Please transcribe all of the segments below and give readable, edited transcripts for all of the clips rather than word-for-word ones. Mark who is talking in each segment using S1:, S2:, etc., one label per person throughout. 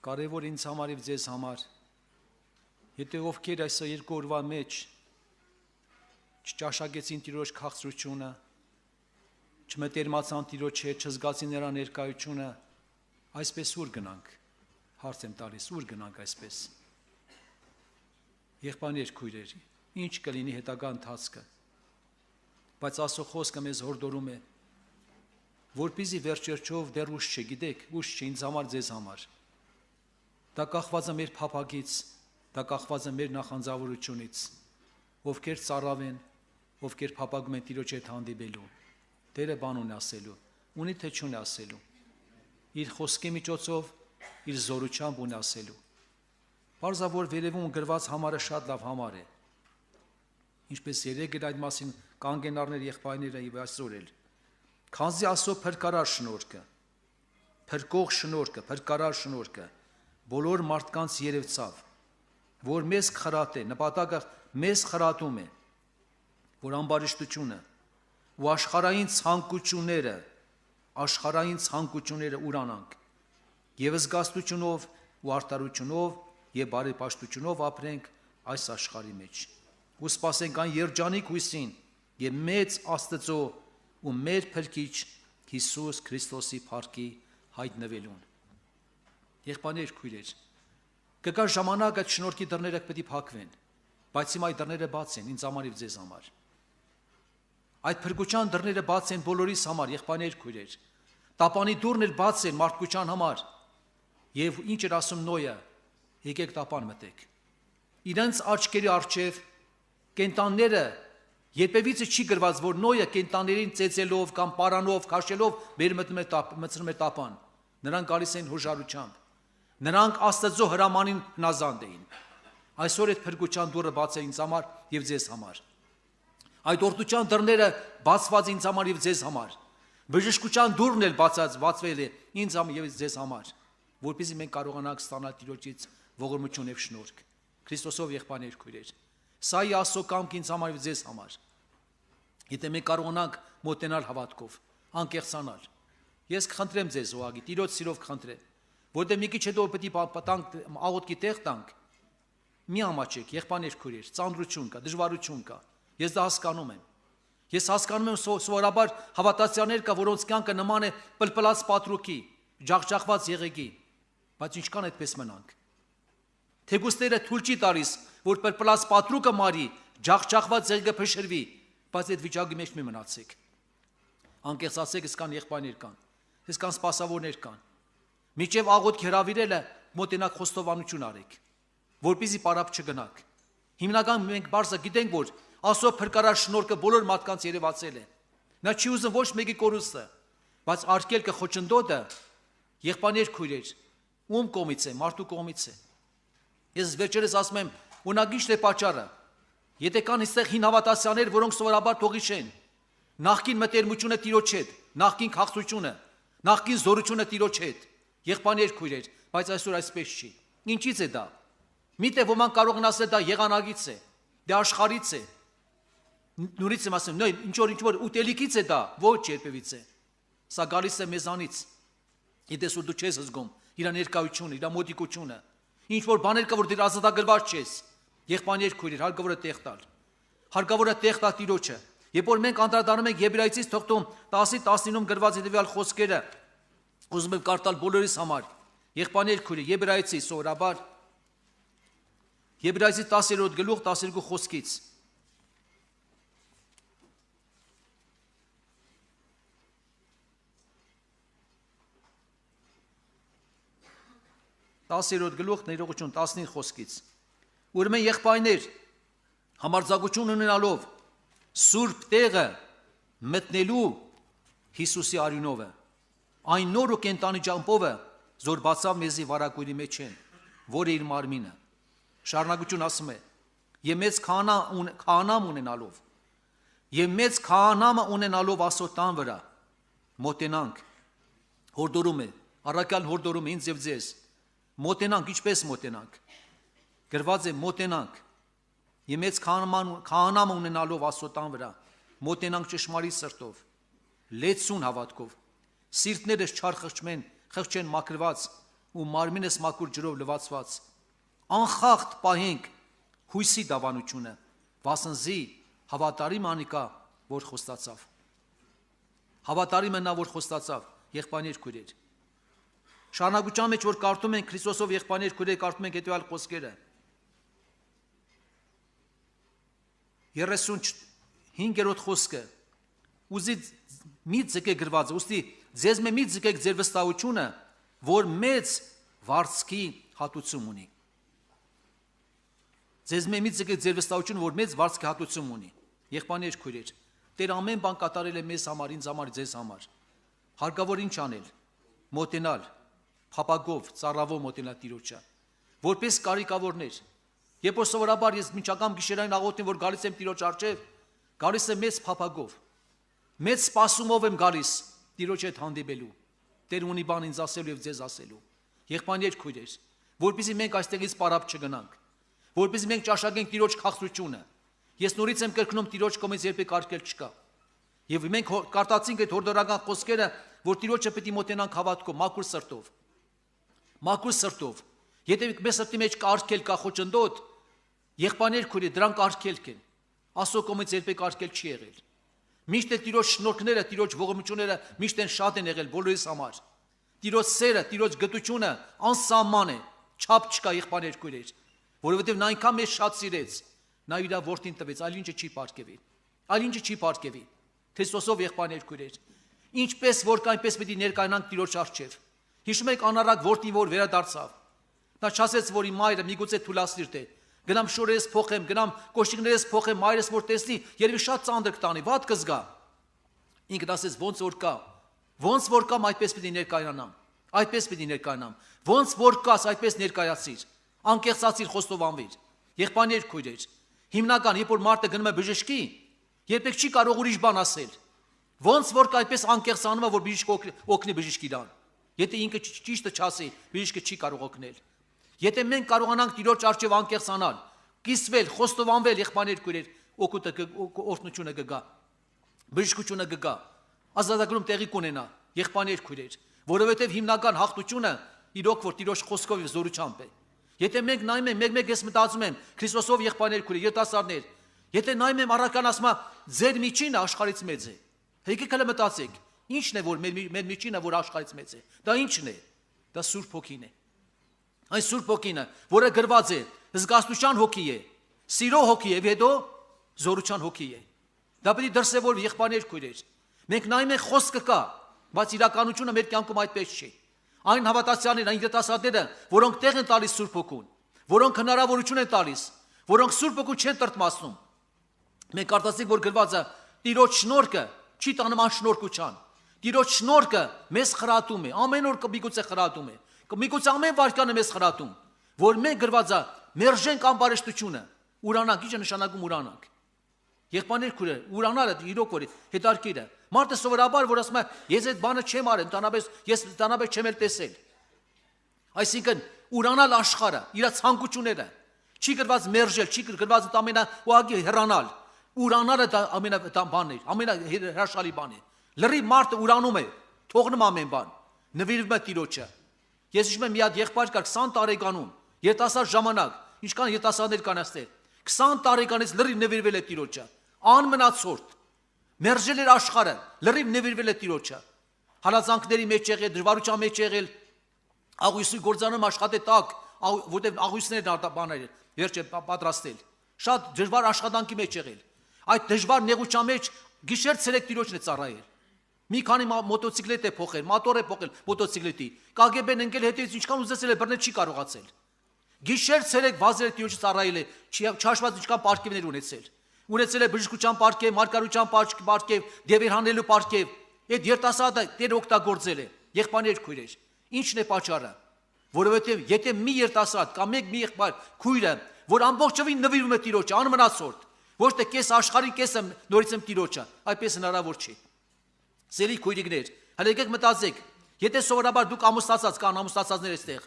S1: կարևոր ինձ համար եւ ձեզ համար, եթե ովքեր այսօր երկու օրվա մեջ չճաշակեցին Տիրոջ քաղցրությունը, չմտերմացան Տիրոջ հետ, չզգացին նրա ներկայությունը, այսպես ուր գնանք, հարց եմ տալիս, ուր գնանք այսպես։ Եղբայրներ, քույրեր, ինչ կլինի հետագա ընթացքը, բայց Աստծո խոսքը մեզ հորդորում է, որպեսզի վերջերչով դեռ ուշ չէ, գիտեք, ուշ չէ ինձ համար, ձեզ համար։ Դա կախված է մեր փափագից, դա կախված է մեր նախանձավորությունից, ովքեր ծառավ են, ովքեր փափագում են Տիրոջ հետ հանդիպելու, Տերը բան ունի ասելու, ունի թե չունի ասելու, իր խոսքի միջոցով, իր զորությամբ ունի ասելու։ Պարզավոր վերևում գրված համարը շատ լավ համար է, ինչպես երեկ էր այդ մասին կանգենարներ եղբայրները եւ այսօր էլ, քանզի Աստծո փրկարար շնորհքը, փրկող շնորհքը, փրկարար շնորհքը բոլոր մարդկանց երևցավ, որ մեզ խրատ է, նպատակը մեզ խրատում է, որ ամբարիշտությունը ու աշխարհային ցանկությունները ուրանանք եւ զգաստությունով ու արդարությունով եւ բարեպաշտությունով ապրենք այս աշխարհի մեջ ու սպասենք այն երջանիկ հույսին եւ մեծ Աստծո ու մեր Փրկիչ Հիսուս Քրիստոսի փառքի հայտնվելուն։ Եղբայրներ, քույրեր, կգա ժամանակ այդ շնորհքի դռները պետք է փակվեն, բայց հիմա այդ դռները բաց են ինձ համար եւ ձեզ համար։ Այդ փրկության դռները բաց են բոլորիս համար, եղբայրներ, քույրեր։ Տապանի դուռն էլ բաց են մարդկության համար։ Եվ ինչ էր ասում Նոյը, եկեք տապան մտեք։ Իրենց աչքերի առջև կենտանները երբևիցե չի գրված, որ Նոյը կենտաններին ծեծելով կամ պարանով, քաշելով մեր մտցնում էր տապան։ Նրանք գալիս էին հոժարությամբ։ Նրանք Աստծո հրամանին հնազանդ էին։ Այսօր այդ փրկության դուռը բաց է ինձ համար եւ ձեզ համար։ Այդ օրդության դռները բացված ինձ համար եւ ձեզ համար։ Բժշկության դուռն էլ բացվել է ինձ համար եւ ձեզ համար, որպեսզի մենք կարողանանք ստանալ Տիրոջից ողորմություն եւ շնորհք։ Քրիստոսով եղբայրներ, քույրեր, սա է Աստծո կամք ինձ համար եւ ձեզ համար։ Եթե մենք կարողանանք մոտենալ հավատքով, անկեղծանալ, ես կխնդրեմ ձեզ ուղղակի Տիրոջ սիրով կխնդրեմ, որտեղ մի քիչ հետո պետք է պատանք աղոթքի տեղ տանք, մի ամաչեք, եղբայրներ, քույրեր, ծանրություն կա, դժվարություն կա, ես դա հասկանում եմ։ Ես հասկանում եմ սովորաբար հավատացյալներ կա, որոնց կյանքը նման է պլպլած պատրուկի, ջախջախված եղեգի, բայց ինչքան այդպես մնանք։ Թեկուզ Տերը թույլ չի տալիս, որ պլպլած պատրուկը մարի, ջախջախված եղեգը փշրվի, բայց այդ վիճակի մեջ մի մնացեք։ Անկեղծացեք, այսքան եղբայրներ կան, այսքան սպասավորներ կան։ Միջև աղոթք հրավիրելը մոտենակ խոստովանություն արեք, որպեսզի պարապ չգնաք։ Հիմնական մենք բարձր գիտենք, որ Աստծո փրկարար շնորհքը բոլոր մարդկանց երևացել է։ Նա չի ուզում ոչ մեկի կորուստը, բայց արկելքը խոչընդոտը եղբայրներ, քույրեր, ում կողմից է, մարդու կողմից է։ Ես վերջերս ասում եմ, ունագիշտ է պատճառը։ Եթե կան այստեղ հին հավատացյալներ, որոնք սովորաբար թողիչ են, նախկին մտերմությունը Տիրոջ հետ, նախկին քաղցրությունը, նախկին զորությունը Տիրոջ հետ, եղբայրներ, քույրեր, բայց այսօր այսպես չի։ Ինչից է դա։ Միտեղ ոմանք կարող են ասել դա եղանակից է, դա աշխարհից է։ Նորից եմ ասում, ինչ որ ուտելիքից է դա, ոչ երբևիցե։ Սա գալիս է մեզանից։ Իդես ու դու չես զգում իր ներկայությունը, իր մոտիկությունը։ Ինչ որ բաներ կա, որ դեռ ազատագրված չես։ Եղբայրներ, քույրեր, հարկավոր է տեղ տալ։ Հարկավոր է տեղ տալ Տիրոջը։ Երբ որ մենք անդրադառնում ենք Եբրայեցիս թողտում 10:19-ում գրված հետևյալ խոսքերը, ուզում եմ կարդալ բոլորիս համար։ Եղբայրներ, քույրեր, Եբրայեցի սովորաբար Եբրայեցի 10-րդ գլուխ 12 խոսքից 10-րդ գլուխ ներողություն 15 խոսքից Ուրեմն եղբայրներ համարձակություն ունենալով սուրբ տեղը մտնելու Հիսուսի արյունովը այն նոր ու կենտանի ճամփովը որ բացավ մեզի վարակույրի մեջ են որը իր մարմինը շարունակություն ասում է եւ մեծ քահանամ ունենալով Աստծո տան վրա մոտենանք հորդորում է առաքյալ հորդորում ինձ եւ ձեզ մոտենանք ինչպես մոտենանք գրված է մոտենանք եւ մեծ քահանամ ունենալով Աստծո տան վրա մոտենանք ճշմարիտ սրտով լեցուն հավատքով սիրտներս չարխղճեն մաքրված ու մարմինս մաքուր ջրով լվացված, անխախտ պահենք հույսի դավանությունը, վասնզի հավատարիմ անիկա, որ խոստացավ։ Հավատարիմ է նա, որ խոստացավ, եղբայրներ քույրեր։ Շարունակության մեջ որ կարդում ենք Քրիստոսով եղբայրներ քույրեր, կարդում ենք հետևյալ խոսքերը։ 35-րդ խոսքը ուզի մի ձգեք գրված է, ուստի ձեզ մի ձգեք ձեր վստահությունը, որ մեծ վարձքի հատուցում ունի։ Ձեզ մի ձգեք ձեր վստահությունը, որ մեծ վարձքի հատուցում ունի։ Եղբայրներ քույրեր, Տեր ամեն բան կատարել է մեզ համար, ինձ համար, ձեզ համար։ Հարկավոր ինչ անել։ Մոտենալ, փապագով, ծառավով մոտենալ Տիրոջը, որպես կարիքավորներ։ Երբ որ սովորաբար ես մինչակամ գիշերային աղոթին, որ գալիս եմ Տիրոջ առջև, գալիս եմ մեծ փապագով, մեծ սպասումով եմ գալիս Տիրոջ հետ հանդիպելու։ Տեր ունի բան ինձ ասելու եւ ձեզ ասելու։ Եղբայրներ քույրեր, որպեսզի մենք այստեղից պարապ չգնանք, որպեսզի մենք ճաշակենք Տիրոջ քաղցրությունը։ Ես նորից եմ կրկնում Տիրոջ կողմից երբեք արկել չկա։ Եվ մենք կարտացինք այդ հորդորական խոսքերը, որ Տիրոջը պետք է մոտենանք հավատքով, մաքուր սրտով։ Մաքուր սրտով։ Եթե մեր սրտի մեջ կա արկել, կա խոչընդոտ, եղբայրներ քույրեր, դրանք արկելք են։ Աստծո կողմից երբեք արկել չի եղել։ Միշտ է Տիրոջ շնորհքները, Տիրոջ ողորմությունները միշտ են շատ են եղել բոլորիս համար։ Տիրոջ սերը, Տիրոջ գտությունը անսահման է, չափ չկա եղբայրներ քույրեր, որովհետև նա այնքան մեզ շատ սիրեց, նա իր որդին տվեց, այլ ինչը չի պարգևի։ Այլ ինչը չի պարգևի։ Քրիստոսով եղբայրներ քույրեր, ինչպես որ կա, այնպես պետք է ներկայանանք Տիրոջ առջև։ Հիշում եք անարակ որդին, որ վերադարձավ։ Նա չասեց, որ իմ մայրը միգուցե թուլասիր թե գնամ շորերս փոխեմ, գնամ կոշիկներս փոխեմ, մայրս որ տեսնի, երևի շատ ծանր կտանի, վատ կզգա։ Ինքն ասեց, ոնց որ կա, այդպես պիտի ներկայանամ, այդպես պիտի ներկայանամ, ոնց որ կաս, այդպես ներկայացիր, անկեղծացիր, խոստովանվիր։ Եղբայրներ քույրեր, հիմնական, երբ որ մարդը գնում է բժշկի, երբեք չի կարող ուրիշ բան ասել։ Ոնց որ կա, այդպես անկեղծանում է, որ բժիշկը օգնի բժշկին։ Եթե ինքը ճիշտը չասի, բժիշկը չի կարող օգնել։ Եթե մենք կարողանանք Տիրոջ առջև անկեղծանալ, կիսվել, խոստովանվել, եղբայրներ քույրեր, օրհնությունը կգա, բժշկությունը կգա, ազատագրում տեղի կունենա, եղբայրներ քույրեր, որովհետև հիմնական հաղթությունը իրոք որ Տիրոջ խոսքով եւ զորությամբ է։ Եթե մենք նայում ենք, մեկ-մեկ ես մտածում եմ, Քրիստոսով եղբայրներ քույրեր, երիտասարդներ, եթե նայում եմ առաքան ասում է, ձեր միջինը աշխարհից մեծ է։ Եկեք հələ մտածեք, ի՞նչն է որ մեր միջինը որ աշխարհից մեծ է։ Դա ի՞նչն է։ Դա Սուրբ Հոգին է։ Այս Սուրբ Հոգինը, որը գրված է, զգաստության հոգի է, սիրո հոգի է, եւ հետո զորության հոգի է։ Դա պետք է դրսևորվի եղբայրներ քույրեր։ Մենք նայում ենք խոսքը կա, բայց իրականությունը մեր կյանքում այդպես չի։ Այն հավատացյալները, այն երիտասարդները, որոնք տեղ են տալիս Սուրբ Հոգուն, որոնք հնարավորություն են տալիս, որոնք Սուրբ Հոգու չեն տրտմացնում։ Մենք կարդացինք, որ գրված է, Տիրոջ շնորհքը չի տանում անշնորհքության։ Տիրոջ շնորհքը մեզ խրատում է, ամեն օր միգուցե խրատում է։ Միգուցե ամեն վայրկյանը մեզ խրատում, որ մենք գրված է մերժենք ամբարշտությունը, ուրանանք, ի՞նչ է նշանակում ուրանանք։ Եղբայրներ քույրեր, ուրանալը իրոք որ հետարքիր է։ Մարդը սովորաբար որ ասում է, ես այդ բանը չեմ արել, ես տանաբես չեմ էլ տեսել։ Այսինքն ուրանալ աշխարհը, իր ցանկությունները, չի գրված մերժել, չի գրված ամենա ուղղակի հեռանալ։ Ուրանալը դա ամենաբանն է, ամենահրաշալի բան է։ Լրիվ մարդը ուրանում է, թողնում ամեն բան, նվիրվում է Տիրոջը։ Ես հիշում եմ մի հատ եղբայր կար 20 տարեկանում, երիտասարդ ժամանակ, ինչքան երիտասարդներ կան այստեղ, 20 տարեկանից լրիվ նվիրվել է Տիրոջը, անմնացորդ, մերժել էր աշխարհը, լրիվ նվիրվել է Տիրոջը։ Հալածանքների մեջ եղել, դժվարության մեջ եղել, աղույսի գործանում աշխատել տակ, որտեղ աղույսներն բաներ վերջ պատրաստել։ Շատ դժվար աշխատանքի մեջ եղել։ Այդ դժվար նեղության մեջ գիշեր ցերեկ Տիրոջն է ծառայել։ Մի քանի մոտոցիկլետ է փոխել, մոտոր է փոխել մոտոցիկլետի։ KGB-ն ընկել հետից ինչքան ուզեցել է բռնել չի կարողացել։ Գիշեր ցերեկ վազել է Տիրոջը ծառայել է, չհաշված ինչքան պարգևներ ունեցել։ Ունեցել է բժշկության պարգև, մարգարության պարգև, դևեր հանելու պարգև։ Այդ երիտասարդը Տերը օգտագործել է։ Եղբայրներ քույրեր, ի՞նչն է պատճառը։ Որովհետև եթե մի երիտասարդ կամ մի եղբայր քույրը, որ ամբողջովին նվիրվում է Տիրոջը, անմնացորդ, ոչ թե կես աշխարհի կեսը նորից եմ Տիրոջը, այդպես հնարավոր չի։ Սերի քույրիկներ, հələ եկեք մտածեք, եթե սովորաբար դուք ամուսնացած կան ամուսնացածներ այստեղ,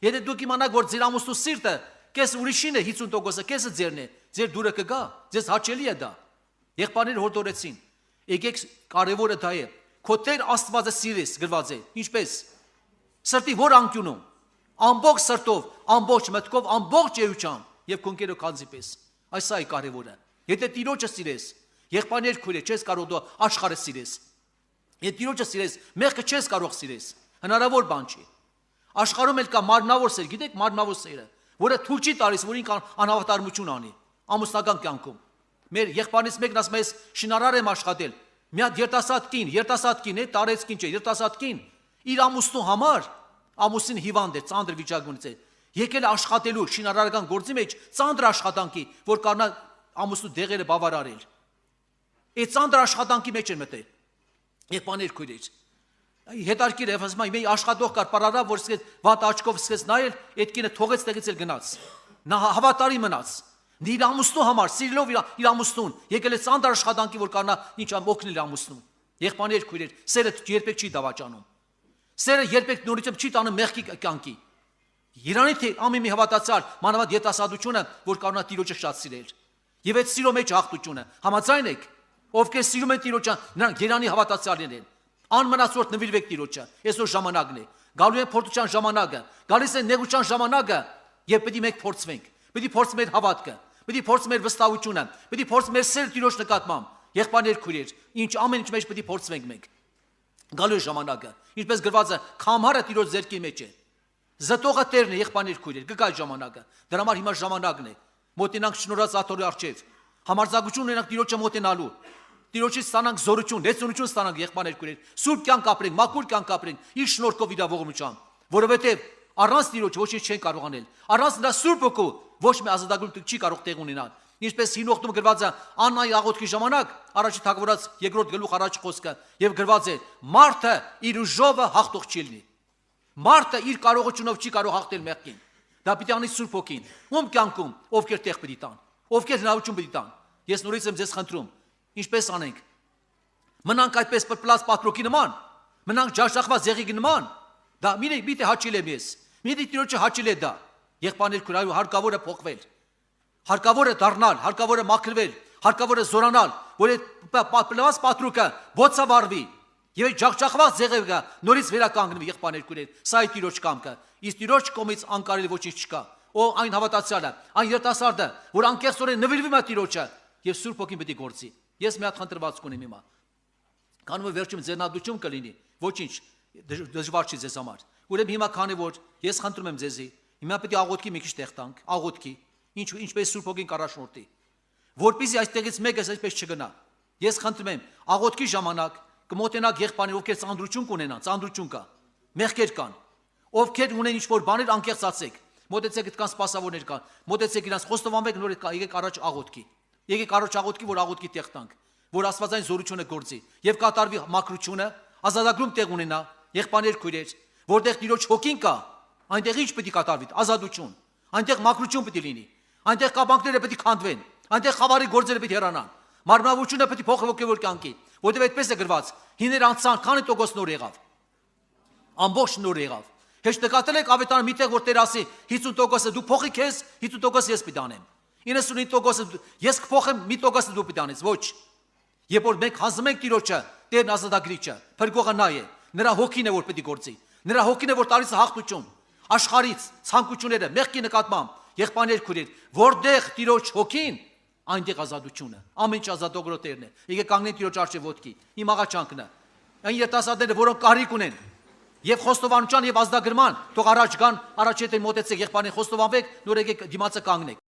S1: եթե դուք իմանաք, որ ձեր ամուսնու սիրտը կես ուրիշին է 50%-ը, կեսը ձերն է, ձեր դուրը կգա, ձեզ հաճելի է դա։ Եղբայրները հորդորեցին։ Եկեք կարևորը դա է։ Քո Տեր Աստվածը սիրես գրված է։ Ինչպես։ Սրտի որ անկյունում։ ամբողջ սրտով, ամբողջ մտքով, ամբողջ էությամբ եւ քոնքերո քանզի պես։ Այս է կարևորը։ Եթե Տիրոջը սիրես, եղբայրներ քույրեր, չես կարող դու աշխարհը սիրես։ Եթե Տիրոջը սիրես, մեղքը չես կարող սիրես։ Հնարավոր բան չի։ Աշխարհում էլ կա մարմնավոր սեր, գիտեք մարմնավոր սերը, որը թույլ չի տալիս, որ ինքն անհավատարմություն անի ամուսնական կյանքում։ Մեր եղբայրներից մեկն ասում է, շինարար եմ աշխատել։ Մի հատ երիտասարդ կին է, տարեց կին չէ, երիտասարդ կին, իր ամուսնու համար, ամուսին հիվանդ է, ծանր վիճակում է, եկել է աշխատելու շինարարական գործի մեջ, ծանր աշխատանքի, որ կարողանա ամուսնու դեղերը բավարարել։ Այդ ծանր աշխատանքի մեջ են մտել։ Եղբայրներ քույրեր, հետարքիր է, ասում եմ, մի աշխատող կար պարարա, որ սկսեց վատ աչքով սկսեց նայել, այդ կինը թողեց տեղից էլ գնաց։ Նա հավատարի մնաց։ Իր ամուսնու համար, սիրելով իր ամուսնուն, եկել է ծանր աշխատանքի, որ կարողանա ինչ օգնել ամուսնուն։ Եղբայրներ քույրեր, սերը երբեք չի դավաճանում։ Սերը երբեք նորից չի տանում մեղքի կյանքի։ Երանի թե ամեն մի հավատացյալ, մանավանդ երիտասարդությունը, որ կարողանա Տիրոջը շատ սիրել։ Եվ այդ սիրո մեջ հաղթությունը, համաձայն եք, ովքեր սիրում են Տիրոջը, նրանք երանի հավատացյալներ են։ Անմնացորդ նվիրվեք Տիրոջը, այսօր ժամանակն է։ Գալու է փորձության ժամանակը, գալիս է նեղության ժամանակը, եւ պետք է մենք փորձվենք։ Պետք է փորձ մեր հավատքը, պետք է փորձ մեր վստահությունը, պետք է փորձ մեր սերը Տիրոջ նկատմամբ։ Եղբայրներ քույրեր, ինչ ամեն ինչ մեջ պետք է փորձվենք մենք։ Գալու է ժամանակը, ինչպես գրված է, քամարը Տիրոջ ձեռքի մեջ է։ Զտողը Տերն է, եղբայրներ քույրեր, կգա ժամանակը։ Դրա համար հիմա ժամանակն է։ Մոտենանք շնորհած աթոռի առջև։ Համարձակություն ունենանք Տիրոջը մոտենալու։ Տիրոջից ստանանք զորություն, լեցունություն ստանանք եղբայրներ քույրեր։ Սուրբ կյանք ապրենք, մաքուր կյանք ապրենք, իր շնորհքով իր ողորմությամբ, որովհետև առանց Տիրոջ ոչինչ չեն կարող անել։ Առանց նրա Սուրբ Հոգու ոչ մի ազատագրում չի կարող տեղ ունենալ։ Ինչպես Հինոխտում գրված է Աննայի աղոթքի ժամանակ, առաջի թագավորած երկրորդ գլուխ առաջ խոսքը, եւ գրված է. մարդը իր ուժովը հաղթող չի լինի։ Մարդը իր կարողությունով չի կարող հաղթել մեղքին։ Դա պիտի անի Սուրբ Հոգին։ Ում կյանքում ովքեր տեղ պիտի տան, ովքեր հնարավորություն պիտի տան։ Ես նորից եմ ձեզ խնդրում, ինչպես անենք։ Մնանք այդպես պրպլած պատրոկի նման, մնանք ջաշախված եղիգի նման։ Դա միտե հաճել եմ ես։ Միտե Տիրոջը հաճել է դա։ Եղբայրներ քույրեր, հարկավոր է փոխվել։ Հարկավոր է դառնալ, հարկավոր է մաքրվել, հարկավոր է զորանալ, որ այդ պրպլված պատրոկը ոցավարվի։ Եվ ջախջախված եղևը նորից վերականգնվի եղբայրներ քույրեր։ Սա է Տիրոջ կամքը։ Իսկ Տիրոջ կողմից անկարելի ոչինչ չկա։ Ո այն հավատացյալը, այն երիտասարդը, որ անկեղծորեն նվիրվում է Տիրոջը եւ Սուրբ Հոգին պետք է գործի։ Ես մի հատ խնդրված կունեմ հիմա։ Կանոն վերջում ձեռնադրություն կլինի, ոչինչ դժվար չի ձեզ համար։ Ուրեմն հիմա քանի որ ես խնդրում եմ ձեզի, հիմա պետք է աղոթքի մի քիչ տեղ տանք, աղոթքի, ինչպես Սուրբ Հոգին կառաջնորդի, որպեսզի այստեղից մեկը այսպես չգնա։ Ես խնդրում եմ, աղոթքի ժամանակ կմոտենաք եղբայրներ, ովքեր ծանրություն կունենան, ծանրություն կա, մեղքեր կան, ովքեր ունեն ինչ-որ բաներ անկեղծացեք, մոտեցեք այդքան սպասավորներ կան, մոտեցեք իրանց խոստովանվեք նոր եկեք առաջ աղոթքի։ Եկեք առաջ աղոթքի, որ աղոթքի տեղ տանք, որ աստվածային զորությունը գործի եւ կատարվի մաքրությունը, ազատագրում տեղ ունենա, եղբայրներ քույրեր, որտեղ Տիրոջ Հոգին կա, այնտեղ ինչ պետք է կատարվի, ազատություն, այնտեղ մաքրություն պետք է լինի, այնտեղ կապանքները պետք է քանդվեն, այնտեղ խավարի գործերը պետք է հեռանան, մարմնավորությունը պետք է փոխվի ոգևոր կյանքի, որտեղ այդպես է գրված, հիներ անցան, քանի տոկոս նոր եղավ, ամբողջ նոր եղավ։ Հեշտ նկատել եք ավետարանը միտեղ որ Տեր ասի 50%-ը դու փոխի քեզ, 50%-ը ես պիտի անեմ։ 99%-ը ես կփոխեմ, 1%-ը դու պիտի անես, ոչ։ Երբ որ մենք հանձնում ենք Տիրոջը, Տերն ազատագրիչը, փրկողը նա է, նրա հոգին է որ պետք է գործի, նրա հոգին է որ տալիս է հաղթություն, աշխարհից, ցանկությունները, մեղքի նկատմամբ, եղբայրներ քույրեր, որտեղ Տիրոջ հոգին, այնտեղ ազատությունը, ամեն ինչ ազատողը Տերն է։ Եկեք կանգնենք Տիրոջ առջև ոտքի, իմ աղաչանքն է։ Այն երիտասարդները, որոնք կարիք ունեն, եւ խոստովանության եւ ազդագրման, թող առաջ գան, առաջ եթե մոտեցեք եղբայրներ խոստովանվեք, նոր եկեք դիմացը կանգնեք։